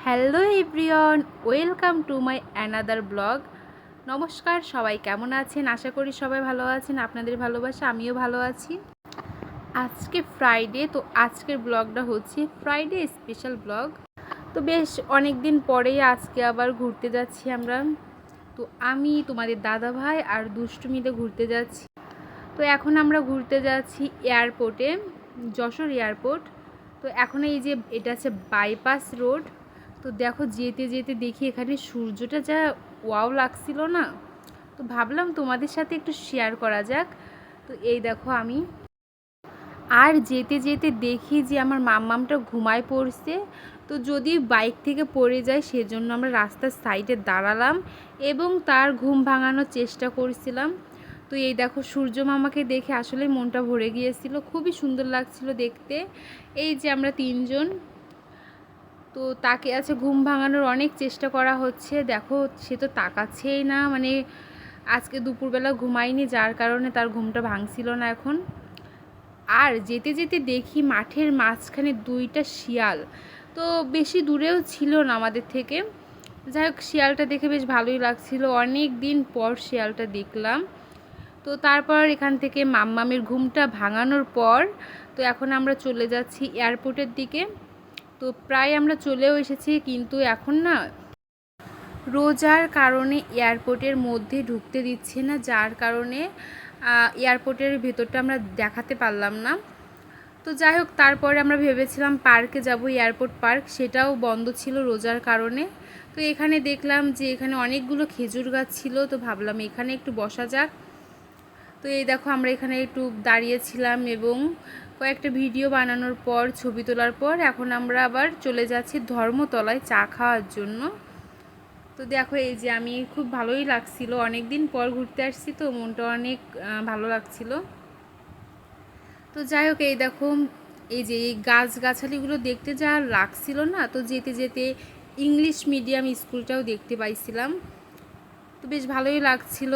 Hello everyone, welcome to my another blog. নমস্কার, সবাই কেমন আছেন? আশা করি সবাই ভালো আছেন। আপনাদের ভালোবাসা আমিও ভালো আছি। আজকে ফ্রাইডে, তো আজকের ব্লগটা হচ্ছে ফ্রাইডে স্পেশাল ব্লগ। তো বেশ অনেক দিন পরেই আজকে আবার ঘুরতে যাচ্ছি আমরা। তো আমি, তোমাদের দাদা ভাই আর দুষ্টু মিলে ঘুরতে যাচ্ছি। তো এখন আমরা ঘুরতে যাচ্ছি এয়ারপোর্টে, যশোর এয়ারপোর্ট। তো এখন এই যে এটা আছে বাইপাস রোড। তো দেখো যেতে যেতে দেখি এখানে সূর্যটা যা ওয়াও লাগছিল না, তো ভাবলাম তোমাদের সাথে একটু শেয়ার করা যাক। তো এই দেখো আমি আর যেতে যেতে দেখি যে আমার মাম্মামটা ঘুমায় পড়ছে। তো যদি বাইক থেকে পড়ে যায় সেজন্য আমরা রাস্তার সাইডে দাঁড়ালাম এবং তার ঘুম ভাঙানোর চেষ্টা করছিলাম। তো এই দেখো সূর্য মামাকে দেখে আসলে মনটা ভরে গিয়েছিল, খুবই সুন্দর লাগছিল দেখতে। এই যে আমরা তিনজন, তো তাকে আছে ঘুম ভাঙানোর অনেক চেষ্টা করা হচ্ছে। দেখো সে তো তাকাচ্ছেই না, মানে আজকে দুপুরবেলা ঘুমায়নি যার কারণে তার ঘুমটা ভাঙছিল না এখন। আর যেতে যেতে দেখি মাঠের মাঝখানে দুইটা শিয়াল, তো বেশি দূরেও ছিল না আমাদের থেকে। যাই হোক, শিয়ালটা দেখে বেশ ভালোই লাগছিল, অনেক দিন পর শিয়ালটা দেখলাম। তো তারপর এখান থেকে মাম্মামের ঘুমটা ভাঙানোর পর তো এখন আমরা চলে যাচ্ছি এয়ারপোর্টের দিকে। তো প্রায় আমরা চলেও এসেছি, কিন্তু এখন না রোজার কারণে এয়ারপোর্টের মধ্যে ঢুকতে দিচ্ছে না, যার কারণে এয়ারপোর্টের ভেতরটা আমরা দেখাতে পারলাম না। তো যাই হোক, তারপরে আমরা ভেবেছিলাম পার্কে যাব, এয়ারপোর্ট পার্ক, সেটাও বন্ধ ছিল রোজার কারণে। তো এখানে দেখলাম যে এখানে অনেকগুলো খেজুর গাছ ছিল, তো ভাবলাম এখানে একটু বসা যাক। তো এই দেখো আমরা এখানে একটু দাঁড়িয়েছিলাম এবং কয়েকটা ভিডিও বানানোর পর, ছবি তোলার পর এখন আমরা আবার চলে যাচ্ছি ধর্মতলায় চা খাওয়ার জন্য। তো দেখো এই যে আমি, খুব ভালোই লাগছিল, অনেক দিন পর ঘুরতে আসছি তো মনটা অনেক ভালো লাগছিল। তো যাই হোক, এই দেখো এই যে এই গাছগাছালিগুলো দেখতে যা লাগছিল না, তো যেতে যেতে ইংলিশ মিডিয়াম স্কুলটাও দেখতে পাইছিলাম, তো বেশ ভালোই লাগছিল।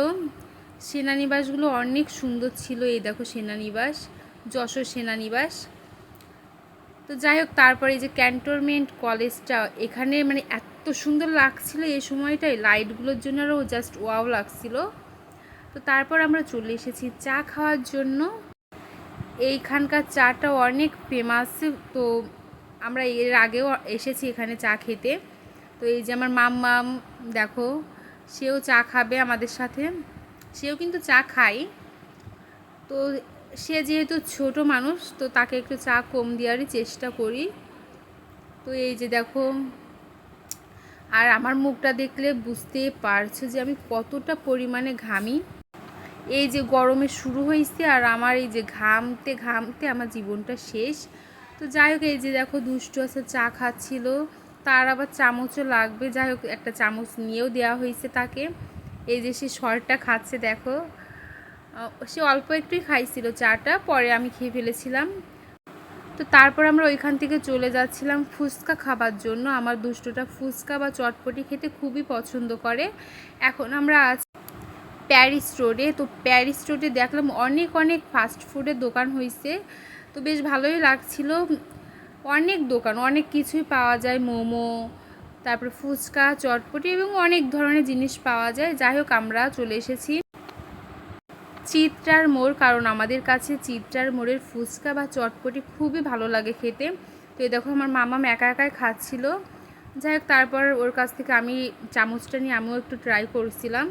সেনানিবাসগুলো অনেক সুন্দর ছিল। এই দেখো সেনানিবাস, যশোর সেনানিবাস। তো যাই হোক, তারপরে এই যে ক্যান্টনমেন্ট কলেজটা, এখানে মানে এত সুন্দর লাগছিল এই সময়টায়, লাইটগুলোর জন্য আরও জাস্ট ওয়াও লাগছিল। তো তারপর আমরা চলে এসেছি চা খাওয়ার জন্য। এইখানকার চাটা অনেক ফেমাস, তো আমরা এর আগেও এসেছি এখানে চা খেতে। তো এই যে আমার মাম্মাম, দেখো সেও চা খাবে আমাদের সাথে, সেও কিন্তু চা খায়। তো সে যেহেতু ছোট মানুষ, তো তাকে একটু চা কম দেওয়ারই চেষ্টা করি। তো এই যে দেখো, আর আমার মুখটা দেখলে বুঝতে পারছো যে আমি কতটা পরিমাণে ঘামি। এই যে গরমে শুরু হয়েছে আর আমার এই যে ঘামতে ঘামতে আমার জীবনটা শেষ। তো যাই হোক, এই যে দেখো দুষ্টু আছে চা খাচ্ছিল, তার আবার চামচও লাগবে। যাই হোক, একটা চামচ নিয়েও দেওয়া হয়েছে তাকে। এই যে সে শরটা খাচ্ছে, দেখো সে অল্প একটুই খাইছিল চাটা, পরে আমি খেয়ে ফেলেছিলাম। তো তারপর আমরা ওইখান থেকে চলে যাচ্ছিলাম ফুচকা খাবার জন্য। আমার দুষ্টুটা ফুচকা বা চটপটি খেতে খুবই পছন্দ করে। এখন আমরা আছি প্যারিস রোডে। তো প্যারিস রোডে দেখলাম অনেক অনেক ফাস্ট ফুডের দোকান হয়েছে, তো বেশ ভালোই লাগছিল। অনেক দোকান, অনেক কিছুই পাওয়া যায়, মোমো, তারপর ফুচকা, চটপটি এবং অনেক ধরনের জিনিস পাওয়া যায়। যাই হোক, আমরা চলে এসেছি চিত্রার মোড়, কারণ আমাদের কাছে চিত্রার মোড়ের ফুচকা বা চটপটি খুবই ভালো লাগে খেতে। তো এই দেখো আমার মামা একা একাই খাচ্ছিল। যাই হোক, তারপর ওর কাছ থেকে আমি চামচটা নিয়ে আমিও একটু ট্রাই করছিলাম।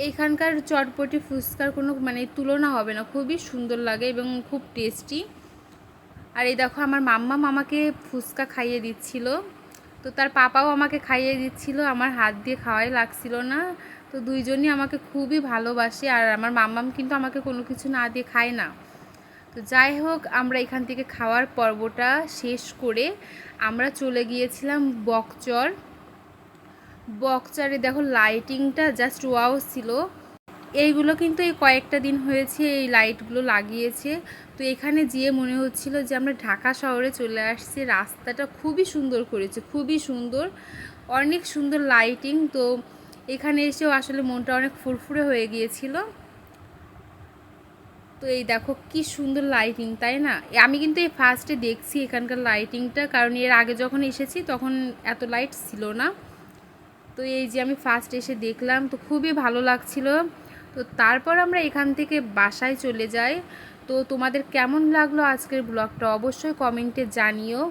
এইখানকার চটপটি ফুচকার কোনো মানে তুলনা হবে না, খুবই সুন্দর লাগে এবং খুব টেস্টি। আর এই দেখো আমার মাম্মা আমাকে ফুচকা খাইয়ে দিচ্ছিল, তো তার পাপাও আমাকে খাইয়ে দিচ্ছিল, আমার হাত দিয়ে খাওয়াই লাগছিল না। তো দুইজনই আমাকে খুবই ভালোবাসে, আর আমার মাম্মাম কিন্তু আমাকে কোনো কিছু না দিয়ে খায় না। তো যাই হোক, আমরা এখান থেকে খাওয়ার পর্বটা শেষ করে আমরা চলে গিয়েছিলাম বকচর। বকচরে দেখো লাইটিংটা জাস্ট ওয়াও ছিল। এইগুলো কিন্তু এই কয়েকটা দিন হয়েছে এই লাইটগুলো লাগিয়েছে। তো এখানে যেয়ে মনে হচ্ছিল যে আমরা ঢাকা শহরে চলে আসছি। রাস্তাটা খুবই সুন্দর করেছে, খুবই সুন্দর, অনেক সুন্দর লাইটিং। তো এখানে এসেও আসলে মনটা অনেক ফুরফুরে হয়ে গিয়েছিল। তো এই দেখো কি সুন্দর লাইটিং, তাই না? আমি কিন্তু এই ফার্স্টে দেখছি এখানকার লাইটিংটা, কারণ এর আগে যখন এসেছি তখন এত লাইট ছিল না। তো এই যে আমি ফার্স্ট এসে দেখলাম, তো খুবই ভালো লাগছিল। তো তারপর আমরা এখান থেকে বাসায় চলে যাই। তো তোমাদের কেমন লাগলো আজকের ব্লগটা অবশ্যই কমেন্টে জানিও।